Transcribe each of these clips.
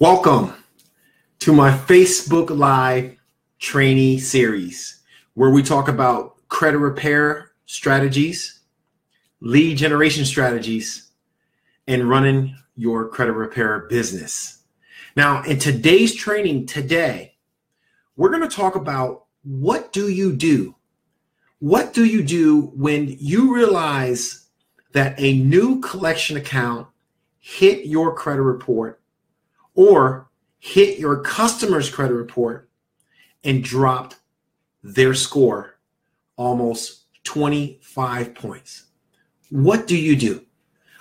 Welcome to my Facebook Live trainee series where we talk about credit repair strategies, lead generation strategies, and running your credit repair business. Now, in today's training today, we're going to talk about what do you do? What do you do when you realize that a new collection account hit your credit report or hit your customer's credit report and dropped their score almost 25 points? What do you do?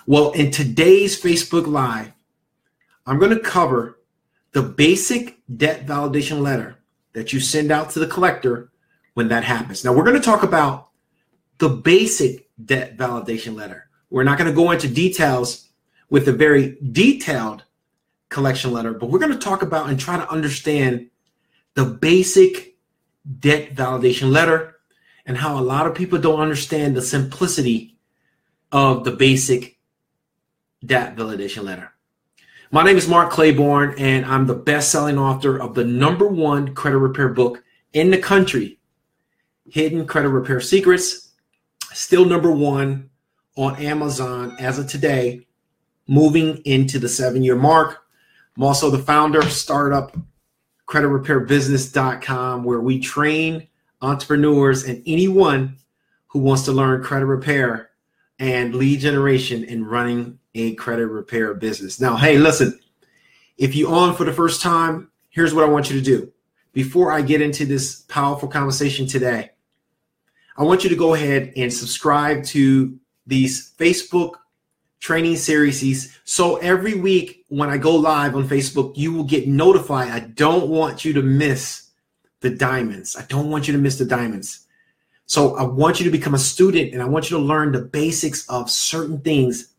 Well, in today's Facebook Live, I'm going to cover the basic debt validation letter that you send out to the collector when that happens. Now, we're going to talk about the basic debt validation letter. We're not going to go into details with a very detailed collection letter, but we're going to talk about and try to understand the basic debt validation letter and how a lot of people don't understand the simplicity of the basic debt validation letter. My name is Mark Claiborne, and I'm the best-selling author of the #1 credit repair book in the country, Hidden Credit Repair Secrets, still #1 on Amazon as of today, moving into the 7-year mark. I'm also the founder of startup creditrepairbusiness.com, where we train entrepreneurs and anyone who wants to learn credit repair and lead generation in running a credit repair business. Now, hey, listen, if you're on for the first time, here's what I want you to do. Before I get into this powerful conversation today, I want you to go ahead and subscribe to these Facebook training series. So every week when I go live on Facebook, you will get notified. I don't want you to miss the diamonds. I don't want you to miss the diamonds. So I want you to become a student, and I want you to learn the basics of certain things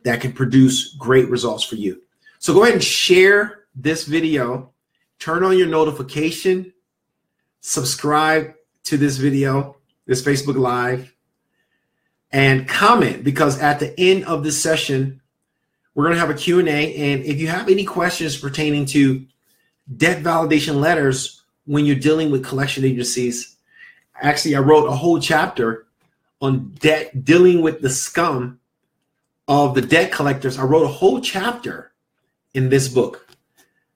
that can produce great results for you. So go ahead and share this video, turn on your notification, subscribe to this video, this Facebook Live, and comment, because at the end of this session, we're going to have a Q&A. And if you have any questions pertaining to debt validation letters when you're dealing with collection agencies, actually, I wrote a whole chapter on debt, dealing with the scum of the debt collectors. I wrote a whole chapter in this book,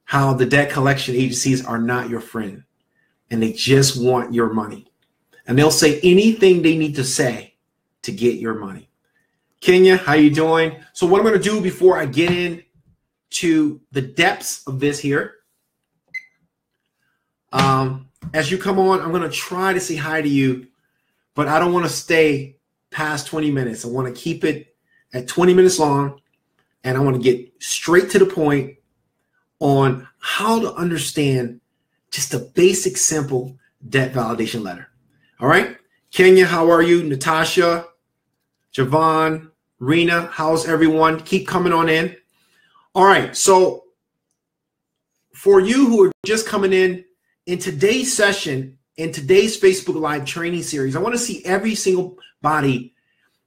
how the debt collection agencies are not your friend and they just want your money. And they'll say anything they need to say to get your money. Kenya, how you doing? So what I'm going to do before I get into the depths of this here, as you come on, I'm going to try to say hi to you, but I don't want to stay past 20 minutes. I want to keep it at 20 minutes long, and I want to get straight to the point on how to understand just the basic, simple debt validation letter. All right? Kenya, how are you? Natasha, Javon, Rena, how's everyone? Keep coming on in. All right, so for you who are just coming in today's session, in today's Facebook Live training series, I want to see every single body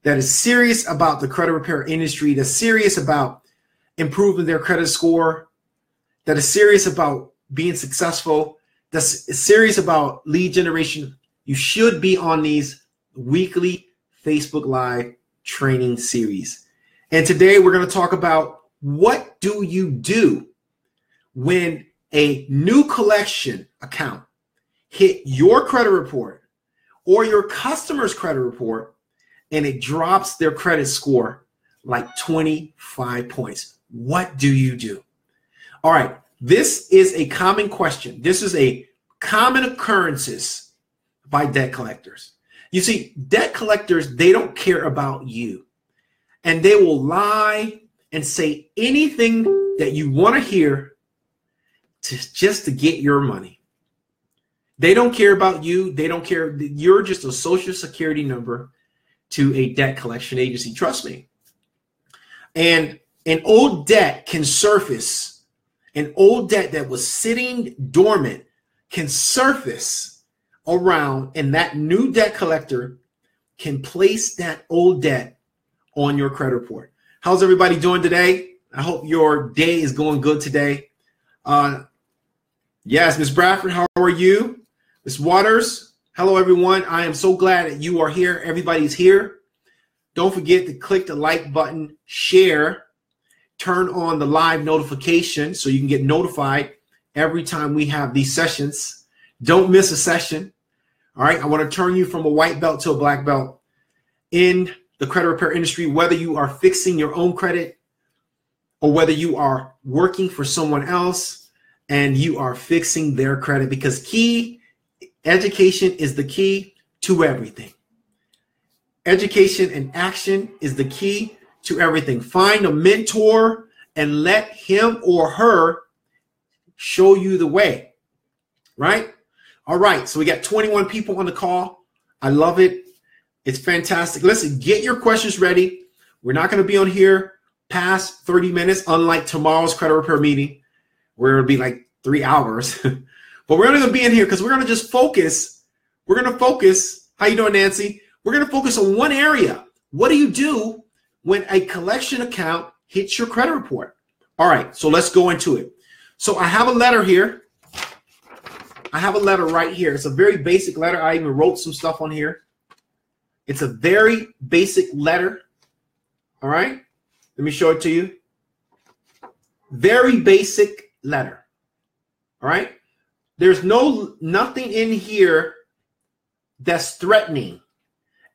that is serious about the credit repair industry, that's serious about improving their credit score, that is serious about being successful, that's serious about lead generation. You should be on these weekly Facebook Live training series. And today we're going to talk about what do you do when a new collection account hit your credit report or your customer's credit report and it drops their credit score like 25 points. What do you do? All right. This is a common question. This is a common occurrences by debt collectors. You see, debt collectors, they don't care about you, and they will lie and say anything that you want to hear just to get your money. They don't care about you. They don't care. You're just a social security number to a debt collection agency. Trust me. And an old debt can surface. An old debt that was sitting dormant can surface around, and that new debt collector can place that old debt on your credit report. How's everybody doing today? I hope your day is going good today. Yes, Miss Bradford, how are you? Miss Waters, hello, everyone. I am so glad that you are here. Everybody's here. Don't forget to click the like button, share, turn on the live notification so you can get notified every time we have these sessions. Don't miss a session. All right, I want to turn you from a white belt to a black belt in the credit repair industry, whether you are fixing your own credit or whether you are working for someone else and you are fixing their credit, because education is the key to everything. Education and action is the key to everything. Find a mentor and let him or her show you the way, right? All right, so we got 21 people on the call. I love it. It's fantastic. Listen, get your questions ready. We're not going to be on here past 30 minutes, unlike tomorrow's credit repair meeting, where it'll be like 3 hours. But we're going to be in here because we're going to just focus. We're going to focus. How you doing, Nancy? We're going to focus on one area. What do you do when a collection account hits your credit report? All right, so let's go into it. So I have a letter here. I have a letter right here. It's a very basic letter. I even wrote some stuff on here. It's a very basic letter. All right, let me show it to you. Very basic letter. All right, there's nothing in here that's threatening.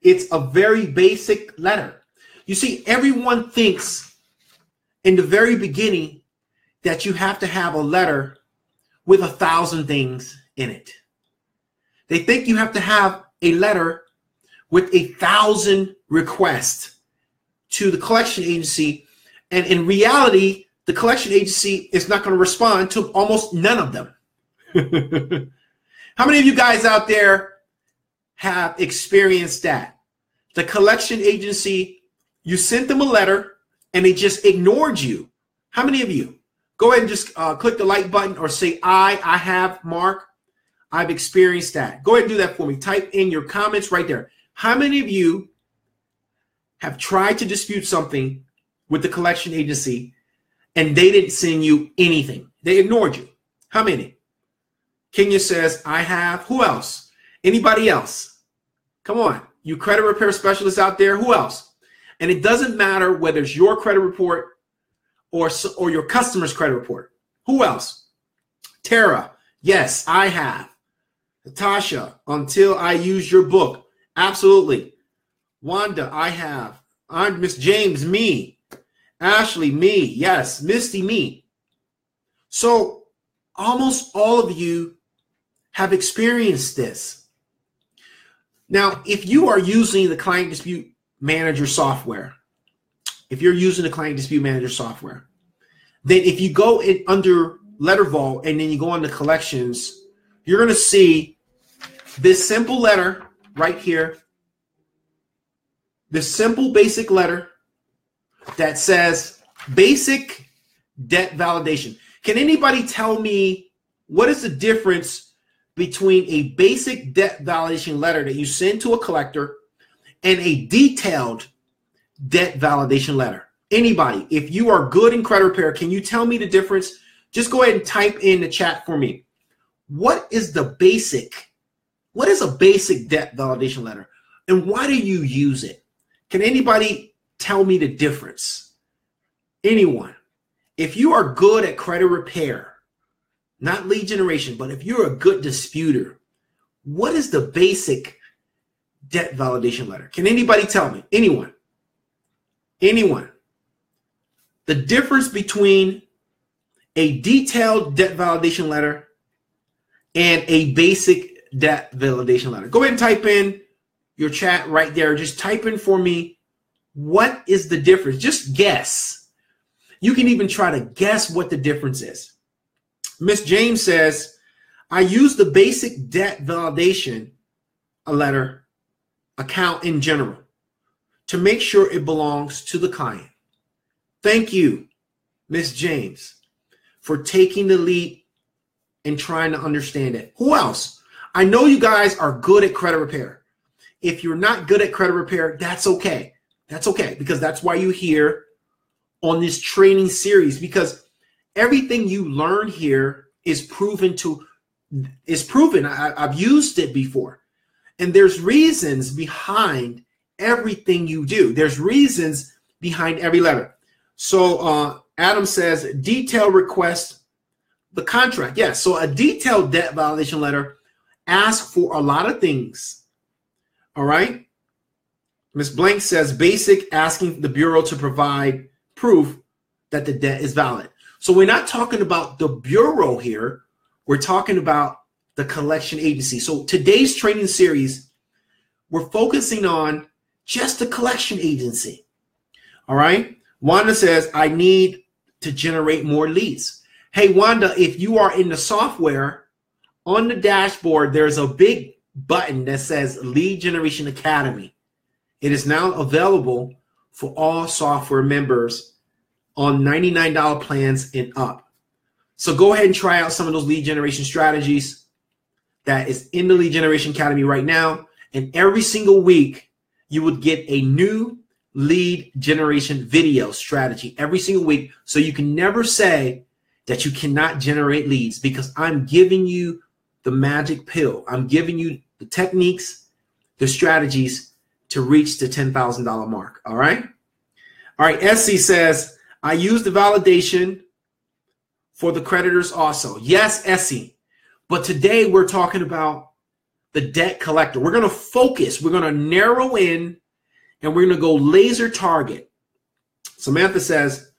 It's a very basic letter. You see, everyone thinks in the very beginning that you have to have a letter with 1,000 things in it. They think you have to have a letter with 1,000 requests to the collection agency. And in reality, the collection agency is not going to respond to almost none of them. How many of you guys out there have experienced that? The collection agency, you sent them a letter and they just ignored you. How many of you? Go ahead and just click the like button or say, I have, Mark. I've experienced that. Go ahead and do that for me. Type in your comments right there. How many of you have tried to dispute something with the collection agency and they didn't send you anything? They ignored you. How many? Kenya says, I have. Who else? Anybody else? Come on. You credit repair specialists out there. Who else? And it doesn't matter whether it's your credit report or your customer's credit report. Who else? Tara. Yes, I have. Natasha, until I use your book. Absolutely. Wanda, I have. I'm Miss James, me. Ashley, me. Yes. Misty, me. So almost all of you have experienced this. Now, if you are using the Client Dispute Manager software, then if you go in under Letter Vault and then you go on the collections, you're going to see this simple letter right here. This simple basic letter that says basic debt validation. Can anybody tell me what is the difference between a basic debt validation letter that you send to a collector and a detailed debt validation letter? Anybody, if you are good in credit repair, can you tell me the difference? Just go ahead and type in the chat for me. What is a basic debt validation letter? And why do you use it? Can anybody tell me the difference? Anyone? If you are good at credit repair, not lead generation, but if you're a good disputer, what is the basic debt validation letter? Can anybody tell me? Anyone? Anyone? The difference between a detailed debt validation letter and a basic debt validation letter. Go ahead and type in your chat right there. Just type in for me, what is the difference? Just guess. You can even try to guess what the difference is. Miss James says, I use the basic debt validation letter account in general to make sure it belongs to the client. Thank you, Miss James, for taking the lead and trying to understand it. Who else? I know you guys are good at credit repair. If you're not good at credit repair, that's okay. That's okay, because that's why you're here on this training series, because everything you learn here is proven. I've used it before. And there's reasons behind everything you do. There's reasons behind every letter. So Adam says, detail request the contract. Yes, so a detailed debt validation letter asks for a lot of things. All right. Ms. Blank says, basic, asking the Bureau to provide proof that the debt is valid. So we're not talking about the Bureau here. We're talking about the collection agency. So today's training series, we're focusing on just the collection agency. All right. Wanda says, I need to generate more leads. Hey, Wanda, if you are in the software, on the dashboard, there's a big button that says Lead Generation Academy. It is now available for all software members on $99 plans and up. So go ahead and try out some of those lead generation strategies that is in the Lead Generation Academy right now. And every single week, you would get a new lead generation video strategy every single week. So you can never say that you cannot generate leads, because I'm giving you the magic pill. I'm giving you the techniques, the strategies to reach the $10,000 mark. All right. All right. Essie says, I use the validation for the creditors also. Yes, Essie. But today we're talking about the debt collector. We're going to focus. We're going to narrow in, and we're going to go laser target. Samantha says,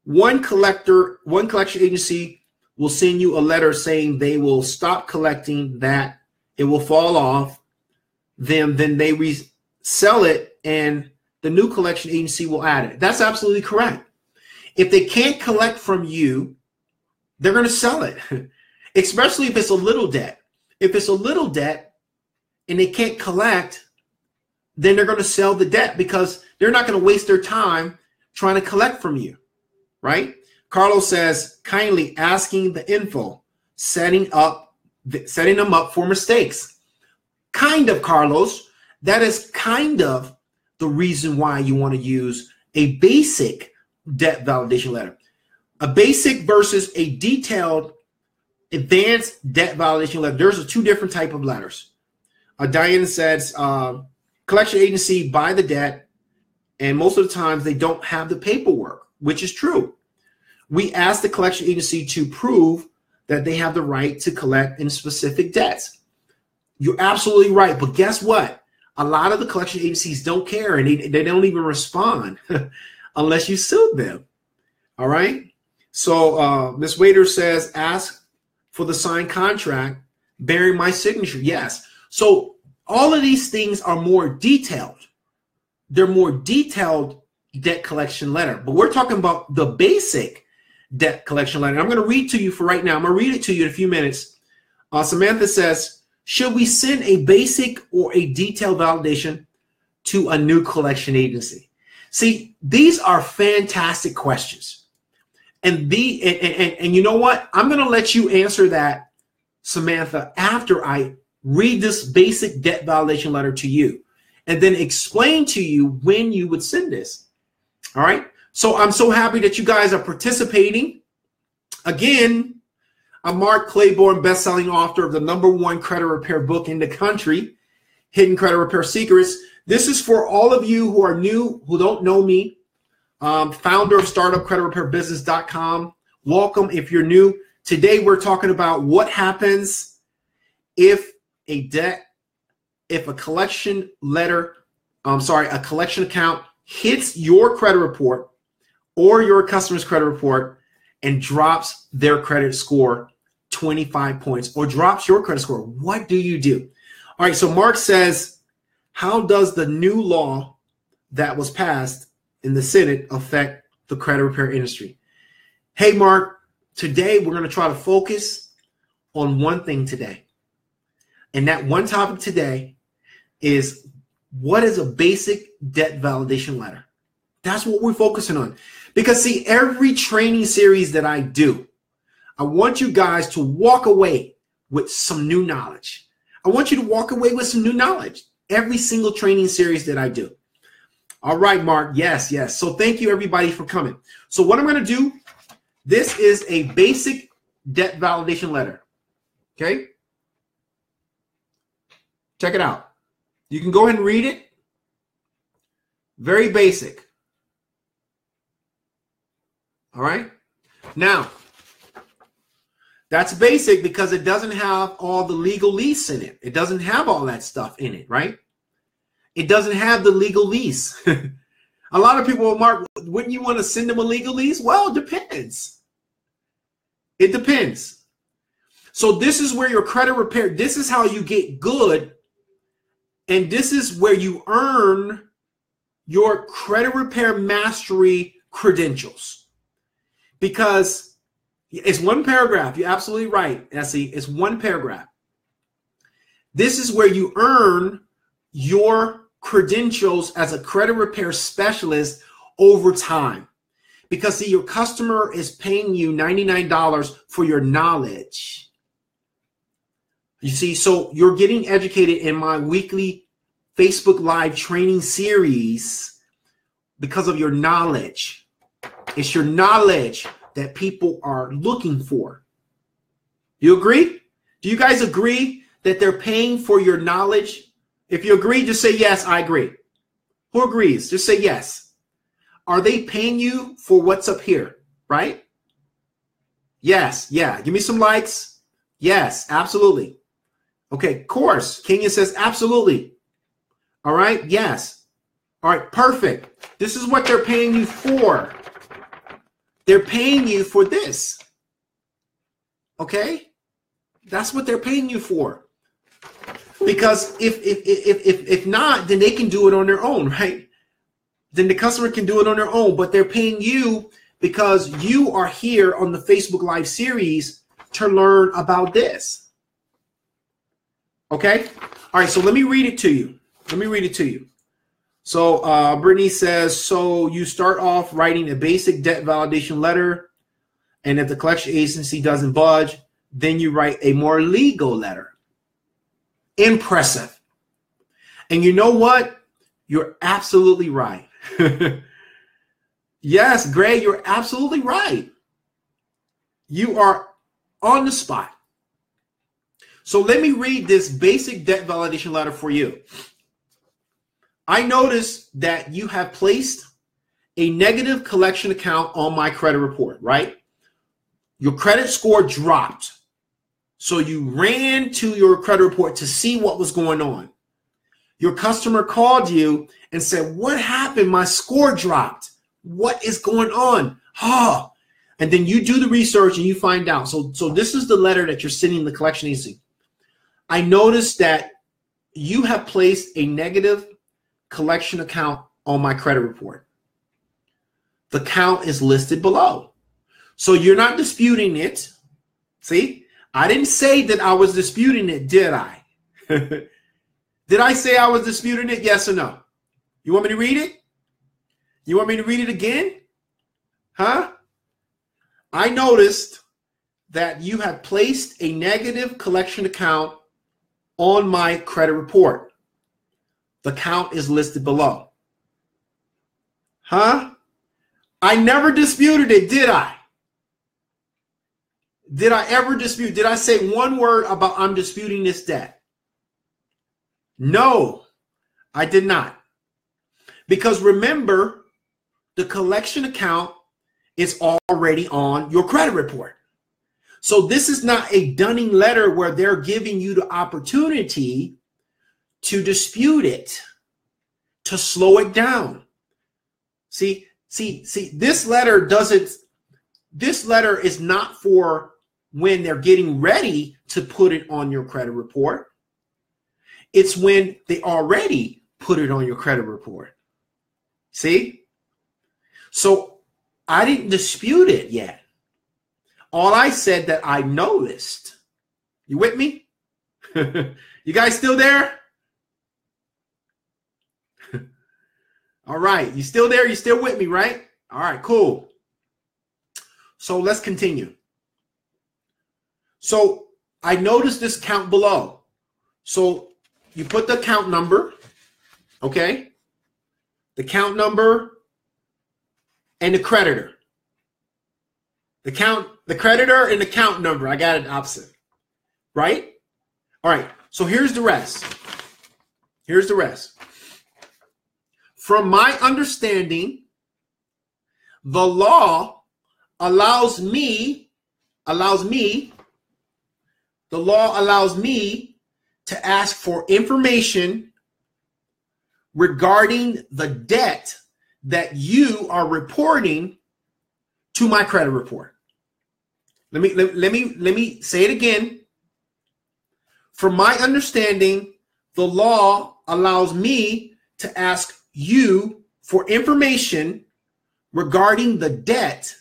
one collection agency will send you a letter saying they will stop collecting, that it will fall off. Then they resell it, and the new collection agency will add it. That's absolutely correct. If they can't collect from you, they're going to sell it, especially if it's a little debt. If it's a little debt and they can't collect, then they're going to sell the debt, because they're not going to waste their time trying to collect from you, right? Carlos says, kindly asking the info, setting them up for mistakes. Kind of, Carlos. That is kind of the reason why you want to use a basic debt validation letter. A basic versus a detailed advanced debt validation letter. There's two different type of letters. Diana says, collection agency buy the debt, and most of the times they don't have the paperwork, which is true. We ask the collection agency to prove that they have the right to collect in specific debts. You're absolutely right. But guess what? A lot of the collection agencies don't care, and they don't even respond unless you sue them. All right. So Ms. Waiter says, ask for the signed contract bearing my signature. Yes. So all of these things are more detailed. They're more detailed debt collection letter. But we're talking about the basic debt collection letter. I'm going to read to you for right now. I'm going to read it to you in a few minutes. Samantha says, should we send a basic or a detailed validation to a new collection agency? See, these are fantastic questions. And you know what? I'm going to let you answer that, Samantha, after I read this basic debt validation letter to you, and then explain to you when you would send this. All right. So I'm so happy that you guys are participating. Again, I'm Mark Claiborne, best-selling author of the #1 credit repair book in the country, Hidden Credit Repair Secrets. This is for all of you who are new, who don't know me. Founder of StartupCreditRepairBusiness.com. Welcome if you're new. Today we're talking about what happens if a collection account hits your credit report or your customer's credit report and drops their credit score 25 points, or drops your credit score. What do you do? All right, so Mark says, how does the new law that was passed in the Senate affect the credit repair industry? Hey, Mark, today we're going to try to focus on one thing today. And that one topic today is, what is a basic debt validation letter? That's what we're focusing on. Because see, every training series that I do, I want you guys to walk away with some new knowledge. I want you to walk away with some new knowledge. Every single training series that I do. All right, Mark. Yes, yes. So thank you, everybody, for coming. So what I'm going to do, This is a basic debt validation letter. Okay? Check it out. You can go ahead and read it. Very basic. All right? Now, that's basic because it doesn't have all the legalese in it. It doesn't have all that stuff in it, right? It doesn't have the legalese. A lot of people will mark, wouldn't you want to send them a legalese? Well, it depends. It depends. So this is where your credit repair, this is how you get good. And this is where you earn your credit repair mastery credentials. Because it's one paragraph. You're absolutely right, Essie. It's one paragraph. This is where you earn your credentials as a credit repair specialist over time. Because see, your customer is paying you $99 for your knowledge. You see, so you're getting educated in my weekly Facebook Live training series because of your knowledge. It's your knowledge that people are looking for. You agree? Do you guys agree that they're paying for your knowledge? If you agree, just say yes, I agree. Who agrees? Just say yes. Are they paying you for what's up here, right? Yes, yeah. Give me some likes. Yes, absolutely. Okay, of course. Kenya says absolutely. All right, yes. All right, perfect. This is what they're paying you for. They're paying you for this. Okay? That's what they're paying you for. Because if not, then they can do it on their own, right? Then the customer can do it on their own, but they're paying you because you are here on the Facebook Live series to learn about this. Okay? All right, so let me read it to you. Let me read it to you. So Brittany says, so you start off writing a basic debt validation letter, and if the collection agency doesn't budge, then you write a more legal letter. Impressive. And you know what? You're absolutely right. Yes, Greg, you're absolutely right. You are on the spot. So let me read this basic debt validation letter for you. I noticed that you have placed a negative collection account on my credit report, right? Your credit score dropped. So you ran to your credit report to see what was going on. Your customer called you and said, what happened? My score dropped. What is going on? Oh. And then you do the research and you find out. So this is the letter that you're sending the collection agency. I noticed that you have placed a negative collection account on my credit report. The count is listed below. So you're not disputing it. See, I didn't say that I was disputing it, did I? Did I say I was disputing it? Yes or no? You want me to read it? You want me to read it again? Huh? I noticed that you have placed a negative collection account on my credit report. The count is listed below. Huh? I never disputed it, did I? Did I ever dispute? Did I say one word about I'm disputing this debt? No, I did not. Because remember, the collection account is already on your credit report. So this is not a dunning letter where they're giving you the opportunity to dispute it, to slow it down. See, this letter is not for when they're getting ready to put it on your credit report. It's when they already put it on your credit report. See? So I didn't dispute it yet. All I said that I noticed. You with me? You guys still there? All right. You still there? You still with me, right? All right, cool. So let's continue. So I noticed this count below. So you put the account number, okay? The account number and the creditor. the creditor and account number. I got it opposite, right? All right. So here's the rest. Here's the rest. From my understanding, the law allows me to ask for information regarding the debt that you are reporting to my credit report. Let me say it again. From my understanding, the law allows me to ask you for information regarding the debt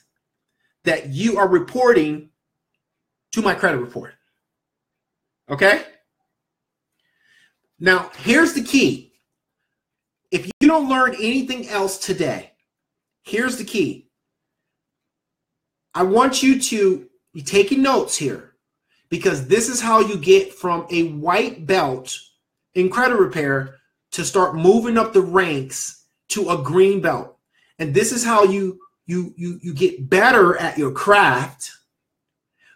that you are reporting to my credit report. Okay? Now, here's the key. If you don't learn anything else today, here's the key. I want you to be taking notes here, because this is how you get from a white belt in credit repair to start moving up the ranks to a green belt. And this is how you get better at your craft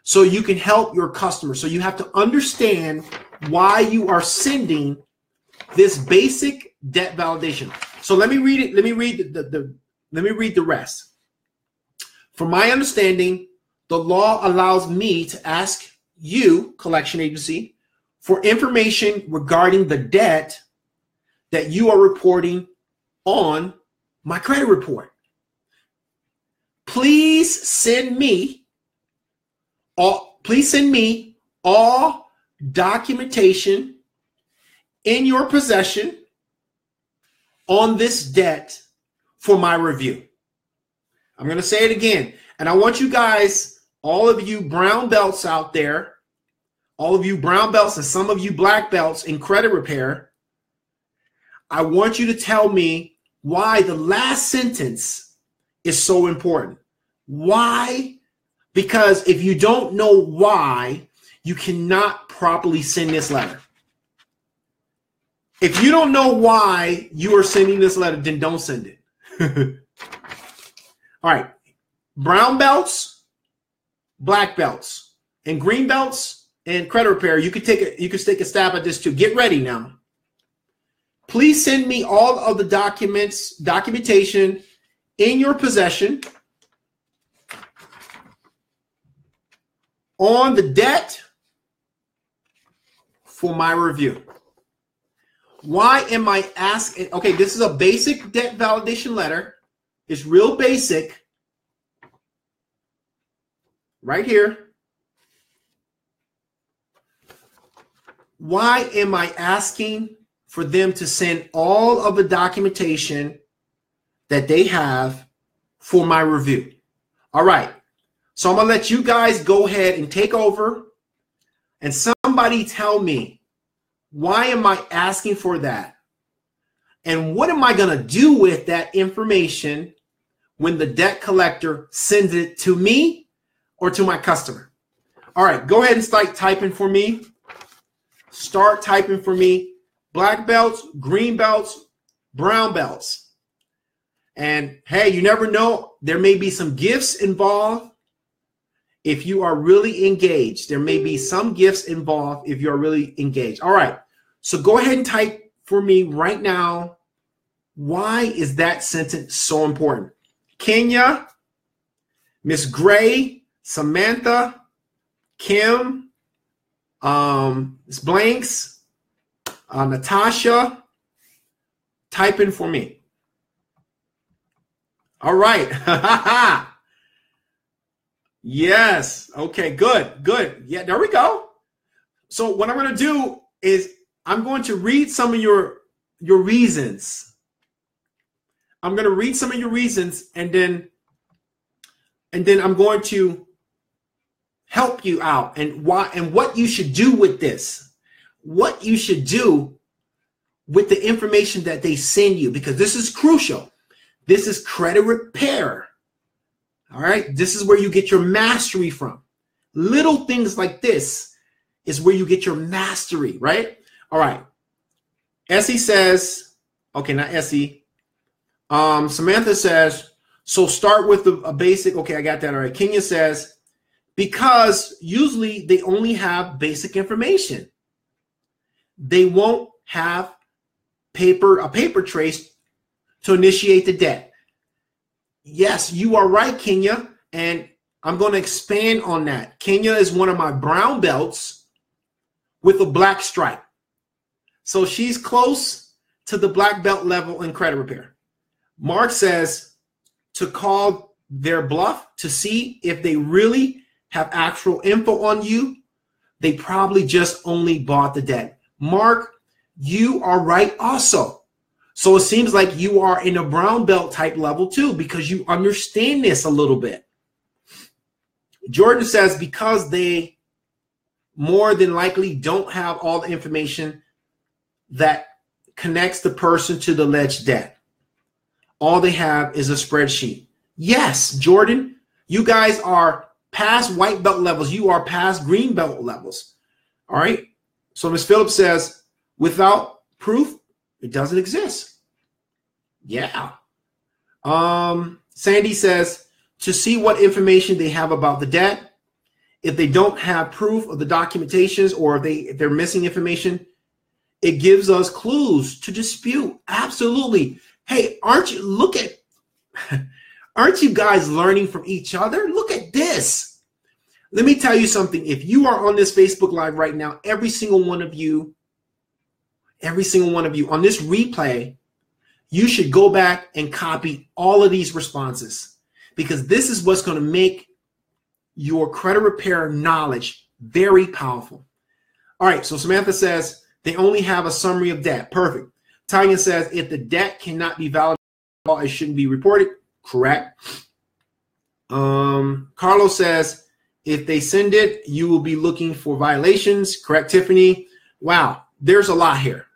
so you can help your customers. So you have to understand why you are sending this basic debt validation. So let me read it. Let me read the rest. From my understanding, the law allows me to ask you, collection agency, for information regarding the debt that you are reporting on my credit report. Please send me all documentation in your possession on this debt for my review. I'm going to say it again. And I want you guys, all of you brown belts out there, all of you brown belts and some of you black belts in credit repair, I want you to tell me why the last sentence is so important. Why? Because if you don't know why, you cannot properly send this letter. If you don't know why you are sending this letter, then don't send it. All right. Brown belts, black belts, and green belts and credit repair. You could take a stab at this too. Get ready now. Please send me all of the documentation in your possession on the debt for my review. Why am I asking? Okay, this is a basic debt validation letter. It's real basic. Right here. Why am I asking for them to send all of the documentation that they have for my review? All right. So I'm going to let you guys go ahead and take over, and somebody tell me, why am I asking for that? And what am I going to do with that information when the debt collector sends it to me or to my customer? All right, go ahead and start typing for me. Start typing for me. Black belts, green belts, brown belts. And hey, you never know. There may be some gifts involved if you are really engaged. There may be some gifts involved if you're really engaged. All right. So go ahead and type for me right now. Why is that sentence so important? Kenya, Miss Gray, Samantha, Kim, Miss Blanks, Natasha, type in for me. All right. Yes. Okay, good, good. Yeah, there we go. So what I'm going to do is I'm going to read some of your reasons. I'm going to read some of your reasons, and then I'm going to help you out and why and what you should do with this. What you should do with the information that they send you, because this is crucial. This is credit repair. All right. This is where you get your mastery from. Little things like this is where you get your mastery, right? All right. Essie says, okay, not Essie. Samantha says, So start with a basic. Okay, I got that. All right. Kenya says, because usually they only have basic information. They won't have a paper trace to initiate the debt. Yes, you are right, Kenya. And I'm going to expand on that. Kenya is one of my brown belts with a black stripe. So she's close to the black belt level in credit repair. Mark says to call their bluff to see if they really have actual info on you. They probably just only bought the debt. Mark, you are right also. So it seems like you are in a brown belt type level too, because you understand this a little bit. Jordan says because they more than likely don't have all the information that connects the person to the alleged debt. All they have is a spreadsheet. Yes, Jordan, you guys are past white belt levels. You are past green belt levels. All right. So Ms. Phillips says, without proof, it doesn't exist. Yeah. Sandy says, to see what information they have about the debt. If they don't have proof of the documentations, or if they're missing information, it gives us clues to dispute. Absolutely. Hey, aren't you guys learning from each other? Look at this. Let me tell you something. If you are on this Facebook Live right now, every single one of you on this replay, you should go back and copy all of these responses, because this is what's going to make your credit repair knowledge very powerful. All right, so Samantha says they only have a summary of debt. Perfect. Tanya says if the debt cannot be validated, it shouldn't be reported. Correct. Carlos says if they send it, you will be looking for violations. Correct, Tiffany. Wow, there's a lot here.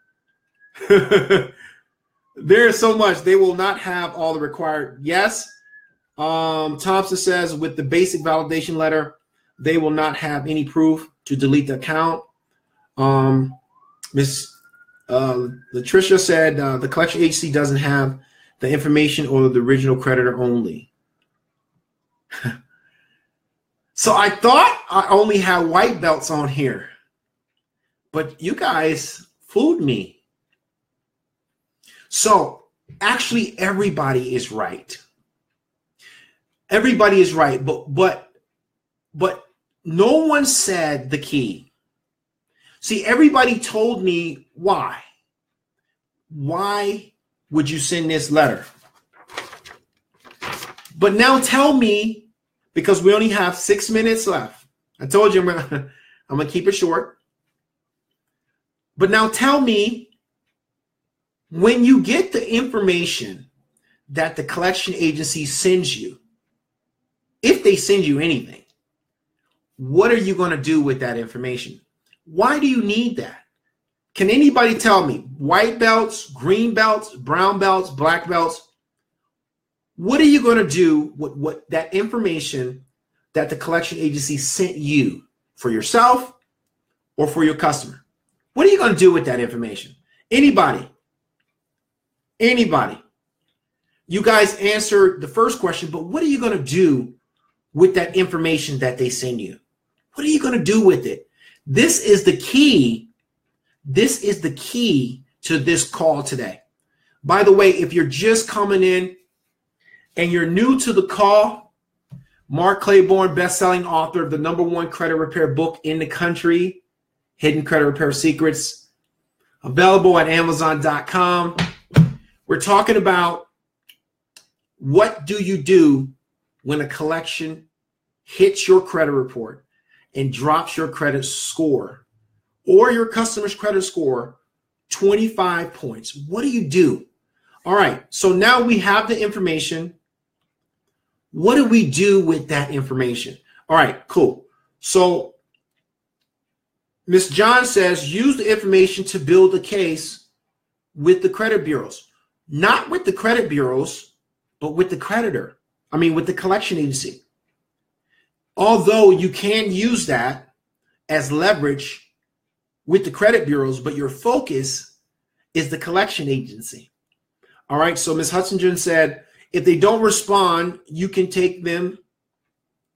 There's so much. They will not have all the required. Yes. Thompson says with the basic validation letter, they will not have any proof to delete the account. Miss Latricia said the collection agency doesn't have the information or the original creditor only. So I thought I only had white belts on here, but you guys fooled me. So actually everybody is right. Everybody is right, but no one said the key. See, everybody told me why. Why would you send this letter? But now tell me, because we only have 6 minutes left. I told you I'm gonna keep it short. But now tell me, when you get the information that the collection agency sends you, if they send you anything, what are you going to do with that information? Why do you need that? Can anybody tell me? White belts, green belts, brown belts, black belts. What are you going to do with what that information that the collection agency sent you for yourself or for your customer? What are you going to do with that information? Anybody? Anybody? You guys answered the first question, but what are you going to do with that information that they send you? What are you going to do with it? This is the key. This is the key to this call today. By the way, if you're just coming in and you're new to the call, Mark Claiborne, best-selling author of the #1 credit repair book in the country, Hidden Credit Repair Secrets, available at Amazon.com. We're talking about what do you do when a collection hits your credit report and drops your credit score or your customer's credit score 25 points. What do you do? All right, so now we have the information. What do we do with that information? All right, cool. So Ms. John says, use the information to build a case with the credit bureaus. Not with the credit bureaus, but with the creditor. I mean, with the collection agency. Although you can use that as leverage with the credit bureaus, but your focus is the collection agency. All right, so Ms. Hutchinson said, If they don't respond, you can take them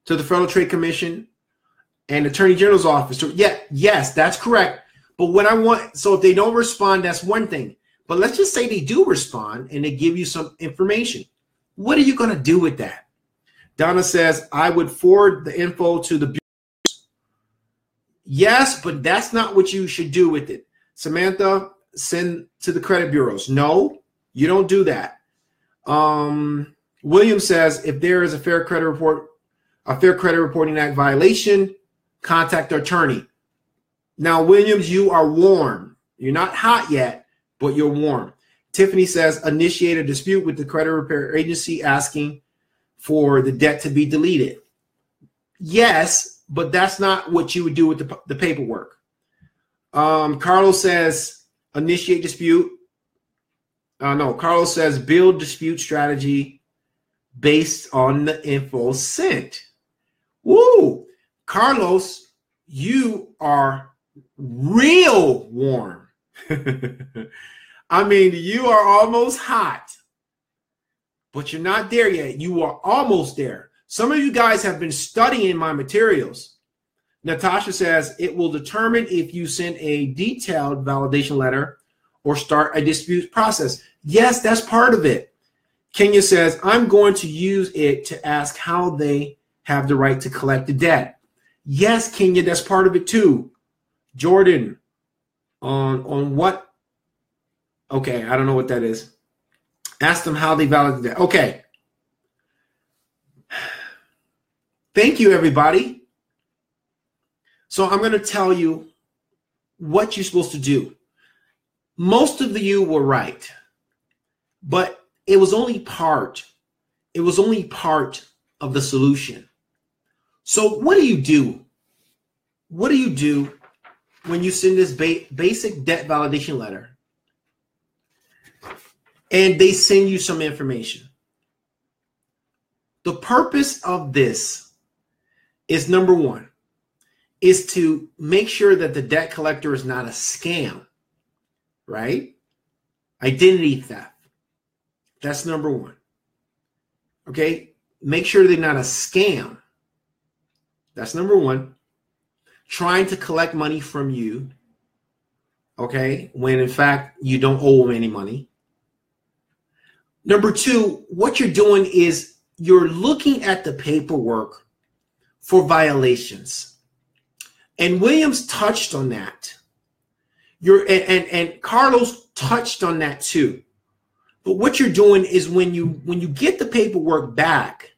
to the Federal Trade Commission and Attorney General's office. So yes, that's correct. But what I want, so if they don't respond, that's one thing. But let's just say they do respond and they give you some information. What are you going to do with that? Donna says, I would forward the info to the bureaus. Yes, but that's not what you should do with it. Samantha, send to the credit bureaus. No, you don't do that. William says, if there is a Fair Credit Reporting Act violation, contact the attorney. Now, Williams, you are warm. You're not hot yet, but you're warm. Tiffany says, initiate a dispute with the credit repair agency asking for the debt to be deleted. Yes, but that's not what you would do with the paperwork. Carlos says, initiate dispute. No, Carlos says, build dispute strategy based on the info sent. Woo! Carlos, you are real warm. I mean, you are almost hot, but you're not there yet. You are almost there. Some of you guys have been studying my materials. Natasha says it will determine if you send a detailed validation letter or start a dispute process. Yes, that's part of it. Kenya says, I'm going to use it to ask how they have the right to collect the debt. Yes, Kenya, that's part of it too. Jordan, on what? Okay, I don't know what that is. Ask them how they validate the debt. Okay. Thank you, everybody. So I'm going to tell you what you're supposed to do. Most of you were right, but it was only part. It was only part of the solution. So what do you do? What do you do when you send this basic debt validation letter and they send you some information? The purpose of this is, number one, is to make sure that the debt collector is not a scam, right? Identity theft. That's number one. Okay? Make sure they're not a scam. That's number one. Trying to collect money from you, okay, when in fact you don't owe them any money. Number two, what you're doing is you're looking at the paperwork for violations. And Williams touched on that. And Carlos touched on that too. But what you're doing is when you get the paperwork back,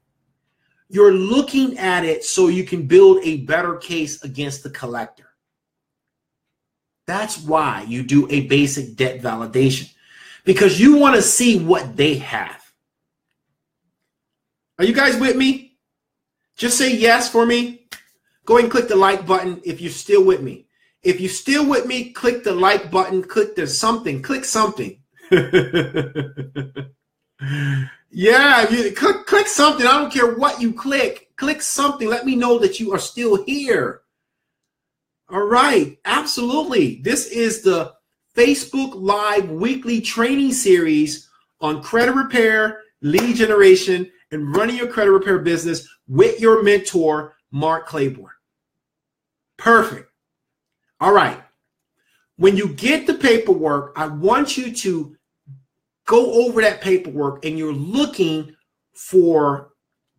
you're looking at it so you can build a better case against the collector. That's why you do a basic debt validation, because you want to see what they have. Are you guys with me? Just say yes for me. Go ahead and click the like button if you're still with me. If you're still with me, click the like button, click the something, click something. Yeah, if you click something. I don't care what you click. Click something. Let me know that you are still here. All right, absolutely. This is the Facebook Live weekly training series on credit repair, lead generation, and running your credit repair business with your mentor, Mark Claiborne. Perfect. All right. When you get the paperwork, I want you to go over that paperwork and you're looking for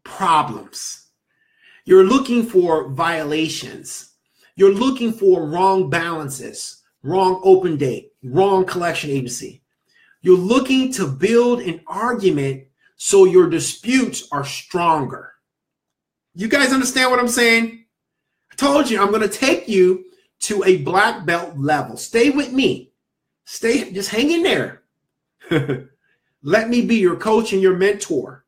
problems. You're looking for violations. You're looking for wrong balances, wrong open date, wrong collection agency. You're looking to build an argument so your disputes are stronger. You guys understand what I'm saying? I told you I'm going to take you to a black belt level. Stay with me. Just hang in there. Let me be your coach and your mentor.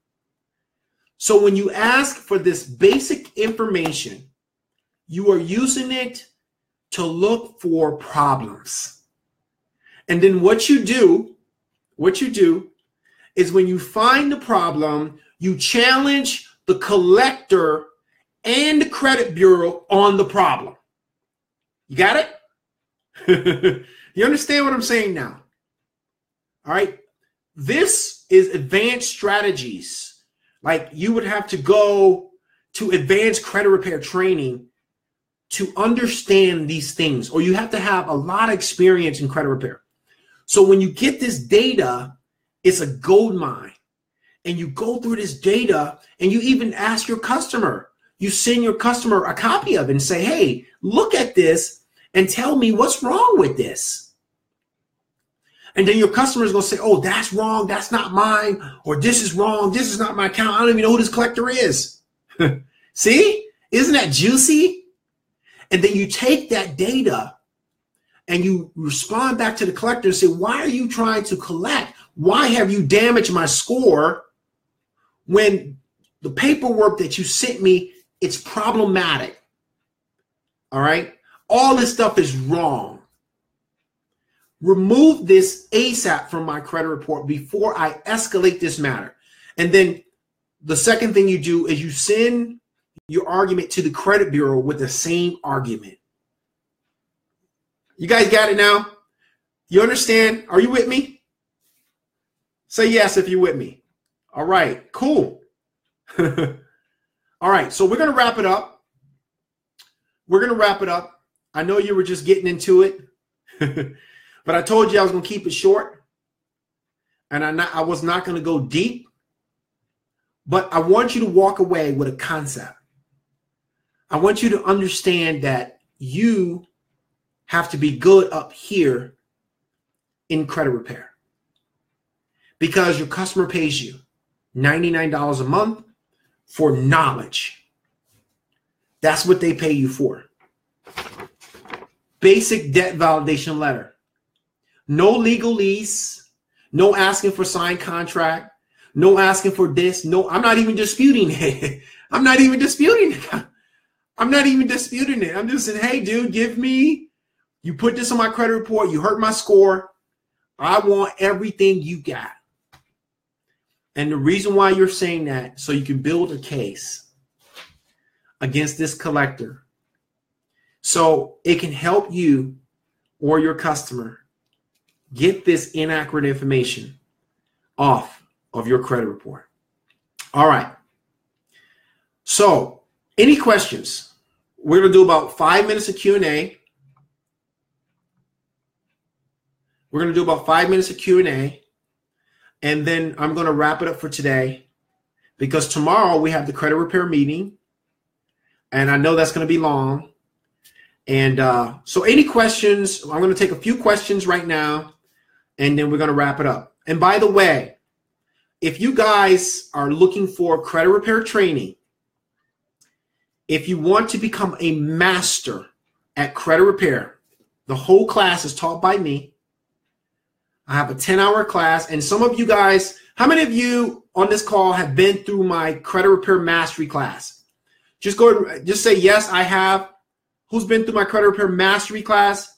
So when you ask for this basic information, you are using it to look for problems. And then what you do is when you find the problem, you challenge the collector and the credit bureau on the problem. You got it? You understand what I'm saying now? All right. This is advanced strategies. Like you would have to go to advanced credit repair training to understand these things, or you have to have a lot of experience in credit repair. So when you get this data, it's a gold mine. And you go through this data and you even ask your customer. You send your customer a copy of it and say, hey, look at this and tell me what's wrong with this. And then your customer is going to say, oh, that's wrong. That's not mine. Or this is wrong. This is not my account. I don't even know who this collector is. See? Isn't that juicy? And then you take that data and you respond back to the collector and say, why are you trying to collect? Why have you damaged my score when the paperwork that you sent me, it's problematic? All right. All this stuff is wrong. Remove this ASAP from my credit report before I escalate this matter. And then the second thing you do is you send your argument to the credit bureau with the same argument. You guys got it now? You understand? Are you with me? Say yes if you're with me. All right, cool. All right, so we're going to wrap it up. I know you were just getting into it, but I told you I was going to keep it short, and I was not going to go deep, but I want you to walk away with a concept. I want you to understand that you have to be good up here in credit repair because your customer pays you $99 a month for knowledge. That's what they pay you for. Basic debt validation letter. No legalese. No asking for signed contract. No asking for this. No, I'm not even disputing it. I'm not even disputing it. I'm just saying, hey, dude, you put this on my credit report. You hurt my score. I want everything you got. And the reason why you're saying that, so you can build a case against this collector, so it can help you or your customer get this inaccurate information off of your credit report. All right. So any questions? We're going to do about 5 minutes of Q&A. We're going to do about 5 minutes of Q&A. And then I'm going to wrap it up for today because tomorrow we have the credit repair meeting. And I know that's going to be long. And so any questions, I'm going to take a few questions right now, and then we're going to wrap it up. And by the way, if you guys are looking for credit repair training, if you want to become a master at credit repair, the whole class is taught by me. I have a 10-hour class. And some of you guys, how many of you on this call have been through my credit repair mastery class? Just say, yes, I have. Who's been through my credit repair mastery class?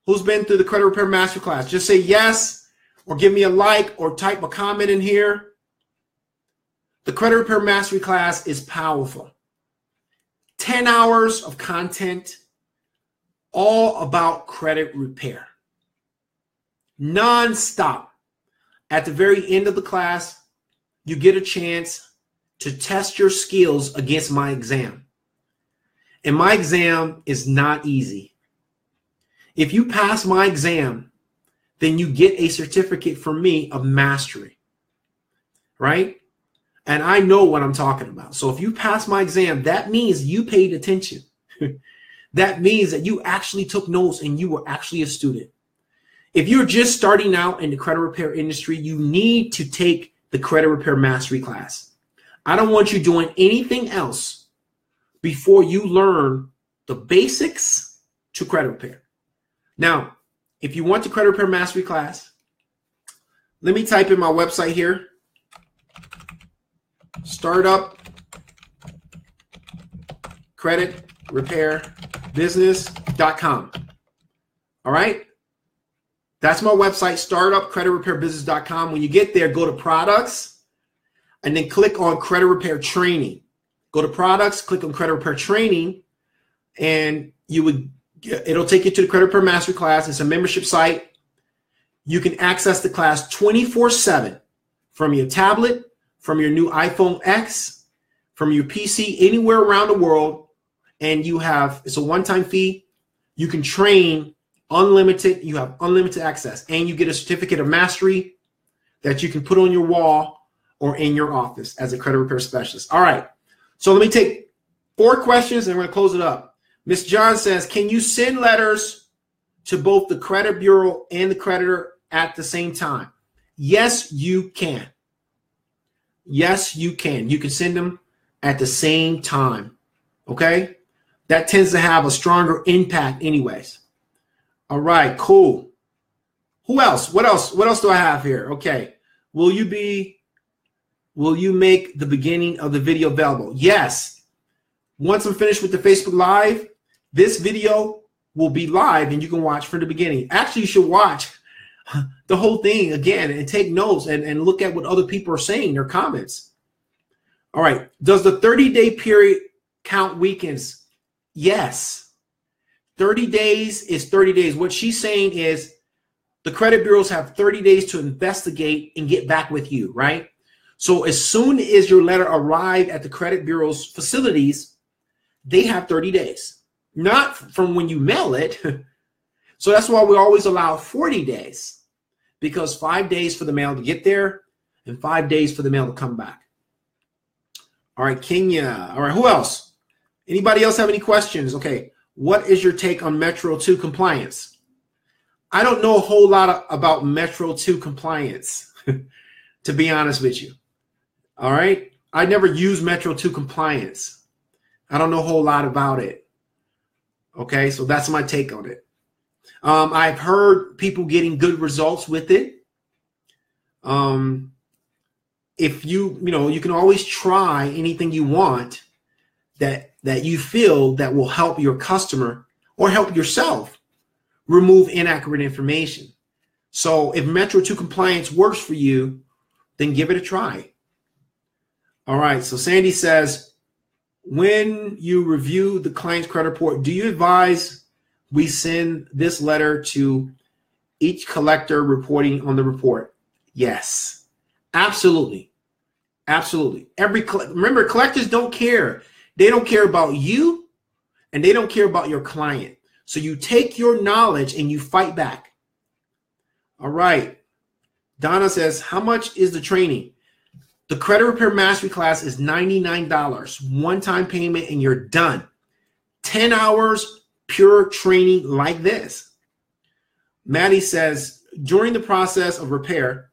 Who's been through the credit repair mastery class? Just say yes, or give me a like, or type a comment in here. The credit repair mastery class is powerful. 10 hours of content, all about credit repair. Non-stop. At the very end of the class, you get a chance to test your skills against my exam. And my exam is not easy. If you pass my exam, then you get a certificate from me of mastery, right? And I know what I'm talking about. So if you pass my exam, that means you paid attention. That means that you actually took notes and you were actually a student. If you're just starting out in the credit repair industry, you need to take the credit repair mastery class. I don't want you doing anything else before you learn the basics to credit repair. Now, if you want the credit repair mastery class, let me type in my website here. startupcreditrepairbusiness.com. All right. That's my website, startupcreditrepairbusiness.com. When you get there, go to products and then click on credit repair training. Go to products, click on credit repair training, and it'll take you to the credit repair mastery class. It's a membership site. You can access the class 24/7 from your tablet, from your new iPhone X, from your PC, anywhere around the world. And it's a one-time fee. You can train unlimited. You have unlimited access, and you get a certificate of mastery that you can put on your wall or in your office as a credit repair specialist. All right. So let me take 4 questions and we're going to close it up. Miss John says, can you send letters to both the credit bureau and the creditor at the same time? Yes, you can. Yes, you can. You can send them at the same time. Okay? That tends to have a stronger impact anyways. All right, cool. Who else? What else? What else do I have here? Okay. Will you make the beginning of the video available? Yes. Once I'm finished with the Facebook Live, this video will be live and you can watch from the beginning. Actually, you should watch the whole thing again and take notes and look at what other people are saying, their comments. All right. Does the 30-day period count weekends? Yes. 30 days is 30 days. What she's saying is the credit bureaus have 30 days to investigate and get back with you, right? So as soon as your letter arrives at the credit bureau's facilities, they have 30 days, not from when you mail it. So that's why we always allow 40 days, because 5 days for the mail to get there and 5 days for the mail to come back. All right, Kenya. All right, who else? Anybody else have any questions? Okay, what is your take on Metro 2 compliance? I don't know a whole lot about Metro 2 compliance, to be honest with you. All right, I never used Metro 2 compliance. I don't know a whole lot about it. Okay, so that's my take on it. I've heard people getting good results with it. If you can always try anything you want that you feel that will help your customer or help yourself remove inaccurate information. So if Metro 2 compliance works for you, then give it a try. All right, so Sandy says, when you review the client's credit report, do you advise we send this letter to each collector reporting on the report? Yes, absolutely. Absolutely. Remember, collectors don't care. They don't care about you and they don't care about your client. So you take your knowledge and you fight back. All right. Donna says, how much is the training? The Credit Repair Mastery class is $99, one-time payment, and you're done. 10 hours, pure training like this. Maddie says, during the process of repair,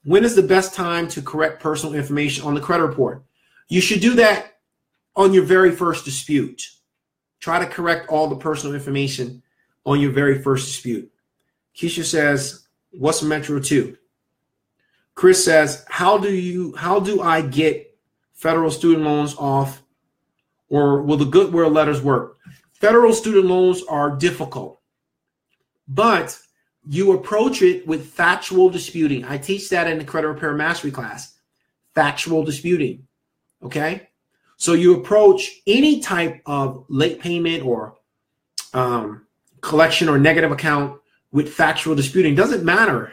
when is the best time to correct personal information on the credit report? You should do that on your very first dispute. Try to correct all the personal information on your very first dispute. Keisha says, what's Metro 2? Chris says, how do I get federal student loans off, or will the goodwill letters work? Federal student loans are difficult, but you approach it with factual disputing. I teach that in the Credit Repair Mastery class, factual disputing, okay? So you approach any type of late payment or collection or negative account with factual disputing. Doesn't matter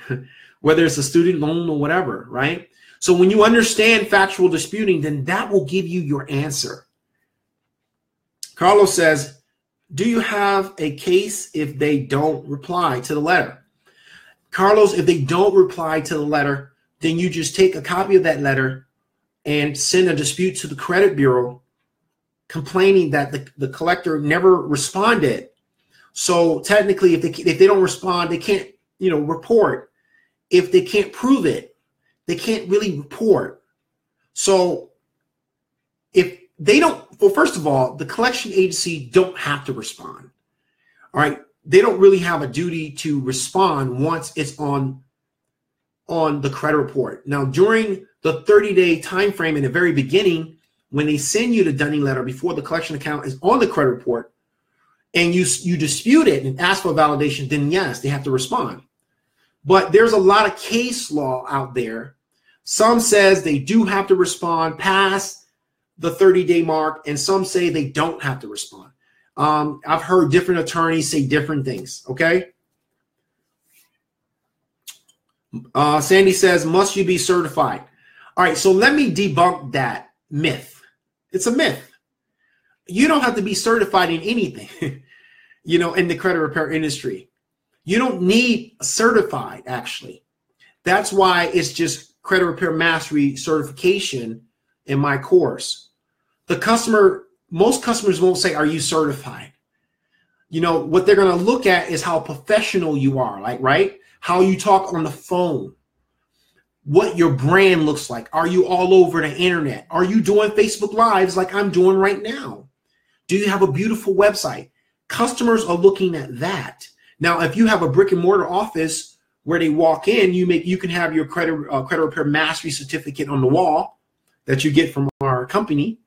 whether it's a student loan or whatever, right? So when you understand factual disputing, then that will give you your answer. Carlos says, do you have a case if they don't reply to the letter? Carlos, if they don't reply to the letter, then you just take a copy of that letter and send a dispute to the credit bureau complaining that the collector never responded. So technically, if they don't respond, they can't, report. If they can't prove it, they can't really report. So if they don't, well, first of all, the collection agency don't have to respond. All right. They don't really have a duty to respond once it's on the credit report. Now, during the 30-day time frame in the very beginning, when they send you the dunning letter before the collection account is on the credit report, and you dispute it and ask for validation, then yes, they have to respond. But there's a lot of case law out there. Some says they do have to respond past the 30-day mark, and some say they don't have to respond. I've heard different attorneys say different things, okay? Sandy says, must you be certified? All right, so let me debunk that myth. It's a myth. You don't have to be certified in anything, in the credit repair industry. You don't need certified, actually. That's why it's just credit repair mastery certification in my course. Most customers won't say, are you certified? What they're going to look at is how professional you are, right? How you talk on the phone, what your brand looks like. Are you all over the internet? Are you doing Facebook Lives like I'm doing right now? Do you have a beautiful website? Customers are looking at that. Now, if you have a brick and mortar office where they walk in, you can have your credit repair mastery certificate on the wall that you get from our company.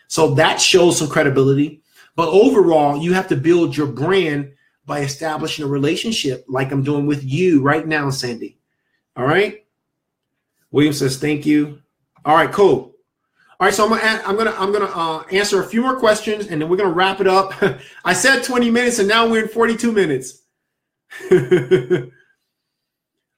So that shows some credibility. But overall, you have to build your brand by establishing a relationship like I'm doing with you right now, Sandy. All right. William says, thank you. All right, cool. All right, so I'm gonna answer a few more questions and then we're gonna wrap it up. I said 20 minutes and now we're in 42 minutes.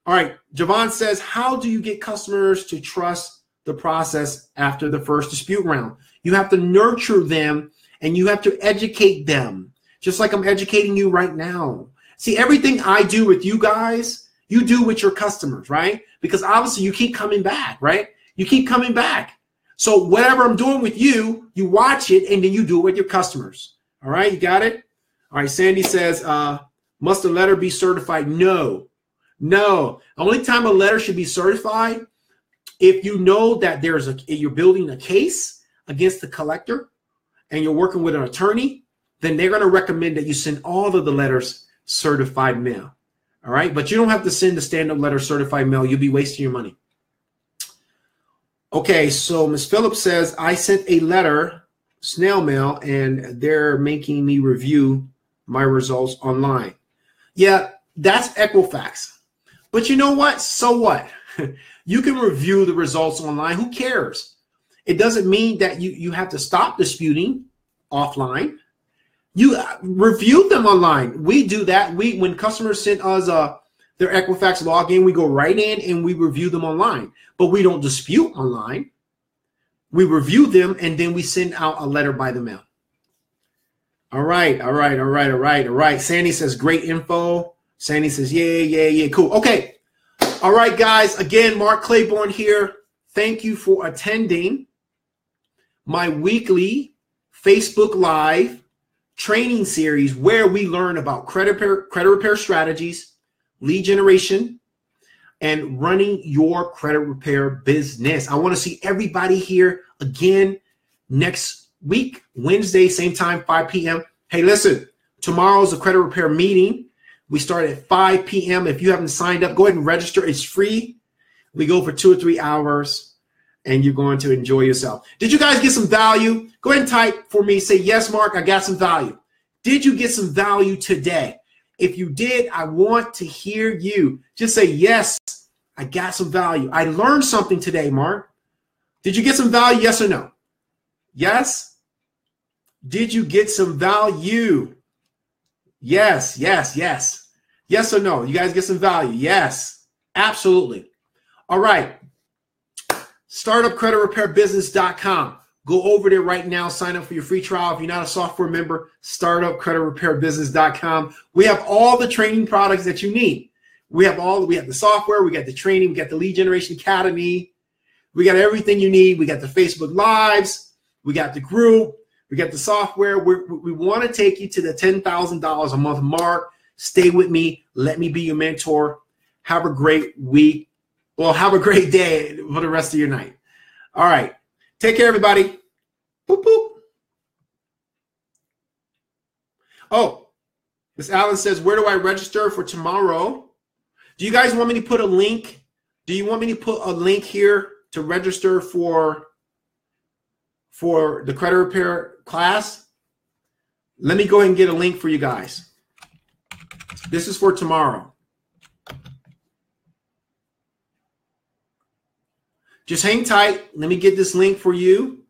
All right, Javon says, how do you get customers to trust the process after the first dispute round? You have to nurture them and you have to educate them, just like I'm educating you right now. See, everything I do with you guys, you do with your customers, right? Because obviously you keep coming back, right? You keep coming back. So whatever I'm doing with you, you watch it and then you do it with your customers. All right, you got it? All right, Sandy says, must a letter be certified? No. The only time a letter should be certified if you know that you're building a case against the collector and you're working with an attorney, then they're going to recommend that you send all of the letters certified mail. All right, but you don't have to send the standard letter certified mail. You'll be wasting your money. Okay, so Ms. Phillips says, I sent a letter, snail mail, and they're making me review my results online. Yeah, that's Equifax. But you know what? So what? You can review the results online. Who cares? It doesn't mean that you have to stop disputing offline. You review them online. We do that. When customers send us their Equifax login, we go right in and we review them online. But we don't dispute online. We review them and then we send out a letter by the mail. All right. Sandy says, great info. Sandy says, yeah, cool. Okay. All right, guys. Again, Mark Claiborne here. Thank you for attending my weekly Facebook Live training series where we learn about credit repair strategies, lead generation, and running your credit repair business. I want to see everybody here again next week, Wednesday, same time, 5 p.m. Hey, listen, tomorrow's a credit repair meeting. We start at 5 p.m. If you haven't signed up, go ahead and register. It's free. We go for 2 or 3 hours, and you're going to enjoy yourself. Did you guys get some value? Go ahead and type for me. Say, yes, Mark, I got some value. Did you get some value today? If you did, I want to hear you. Just say, yes, I got some value. I learned something today, Mark. Did you get some value? Yes or no? Yes? Did you get some value? Yes. Yes or no? You guys get some value? Yes, absolutely. All right. StartupCreditRepairBusiness.com. Go over there right now. Sign up for your free trial. If you're not a software member, StartupCreditRepairBusiness.com. We have all the training products that you need. We have the software, we got the training, we got the Lead Generation Academy. We got everything you need. We got the Facebook Lives. We got the group. We got the software. We want to take you to the $10,000 a month mark. Stay with me. Let me be your mentor. Have a great week. Well, have a great day for the rest of your night. All right. Take care, everybody. Boop, boop. Oh, Miss Allen says, where do I register for tomorrow? Do you guys want me to put a link? Do you want me to put a link here to register for the credit repair class? Let me go ahead and get a link for you guys. This is for tomorrow. Just hang tight. Let me get this link for you.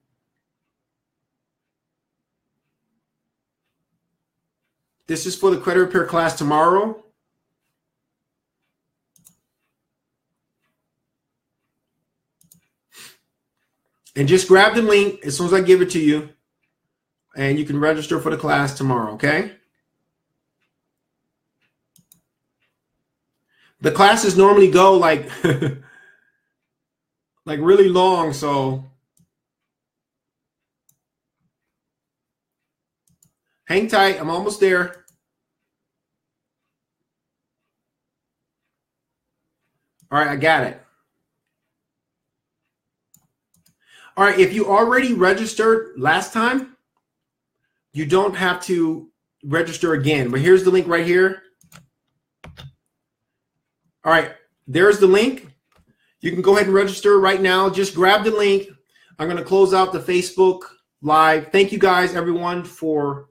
This is for the credit repair class tomorrow. And just grab the link as soon as I give it to you. And you can register for the class tomorrow, okay? The classes normally go like, like really long, so hang tight. I'm almost there. All right, I got it. All right, if you already registered last time, you don't have to register again. But here's the link right here. All right, there's the link. You can go ahead and register right now. Just grab the link. I'm going to close out the Facebook Live. Thank you guys, everyone, for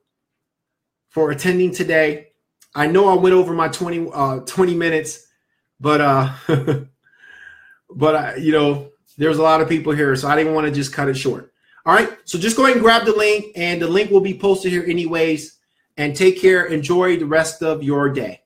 attending today. I know I went over my 20 minutes, but but you know, there's a lot of people here, so I didn't want to just cut it short. All right, so just go ahead and grab the link, and the link will be posted here anyways. And take care. Enjoy the rest of your day.